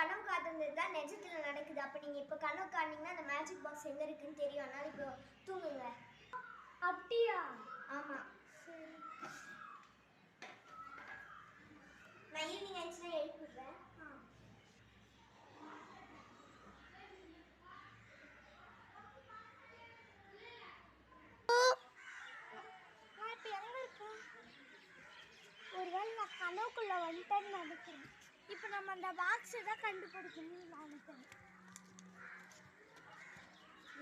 கனவு காத்துனது தான் நிஜத்துல நடக்குது. அப்ப நீங்க இப்ப கனவு காணீங்கன்னா அந்த மேஜிக் பாக்ஸ் எங்க இருக்குன்னு தெரியும். அதனால இப்போ தூங்குங்க. அப்படியா? ஆமா. சரி. நான் ஈவினிங் ஆயிடுச்சுன்னா எழுப்பிடுறேன். ஒருவேளை நான் கனவுக்குள்ள வந்துட்டேன்னு நினைக்கிறேன். இப்போ நம்ம அந்த பாக்ஸை தான் கண்டுபிடிக்கணும்னு நினைக்கிறேன்.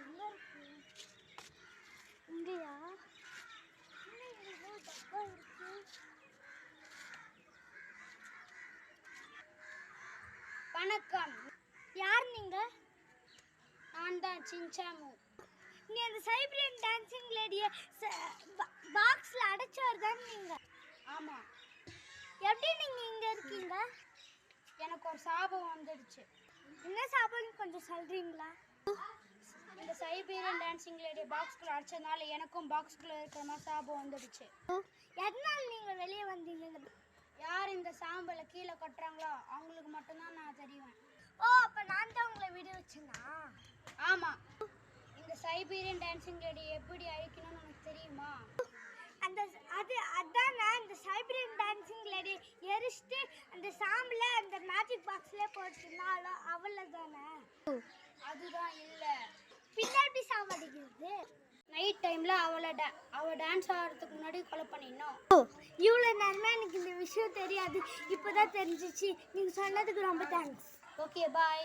எங்க இருக்கு? இங்கயா? டப்பா இருக்கு. வணக்கம். யார் நீங்க? நான் தான் சின்சாமு. நீ அந்த சைப்ரியன் டான்சிங் லேடியை பாக்ஸ்ல அடைச்சவர் தான் நீங்க? ஆமா. எப்படி நீங்க இங்க இருக்கீங்க? எனக்கு ஒரு சாபம் வந்துடுச்சு. என்ன சாபம்னு கொஞ்சம் சொல்றீங்களா? இந்த சைபீரியன் டான்சிங் லேடி பாக்ஸ்குள்ள அடைச்சதுனால எனக்கும் பாக்ஸ்குள்ள இருக்கிற மாதிரி சாபம் வந்துடுச்சு. எதனால நீங்க வெளியே வந்தீங்க? யார் இந்த சாம்பலை கீழே கட்டுறாங்களோ அவங்களுக்கு மட்டும்தான் நான் தெரிவேன். ஓ, அப்ப நான் தான் உங்களை விட வச்சேனா? ஆமா. இந்த சைபீரியன் டான்சிங் லேடி எப்படி அழிக்கணும்னு எனக்கு தெரியுமா? அதானே இந்த சைபீரியன் டான்சிங் லேடி எரிச்சிட்டு அந்த சாம்பலை அந்த மேஜிக் பாக்ஸ்ல போட்டுனாலும் அவ்வளவுதானே? அதுதான் இல்ல. பின்னாடி சாவடிக்கிறது. நைட் டைம்ல அவ டான்ஸ் ஆடுறதுக்கு முன்னாடி கொலை பண்ணிடணும். இவ்வளவு நேரமா எனக்கு இந்த விஷயம் தெரியாது. இப்பதான் தெரிஞ்சிச்சு. நீங்க சொன்னதுக்கு ரொம்ப தேங்க்ஸ். ஓகே, பாய்.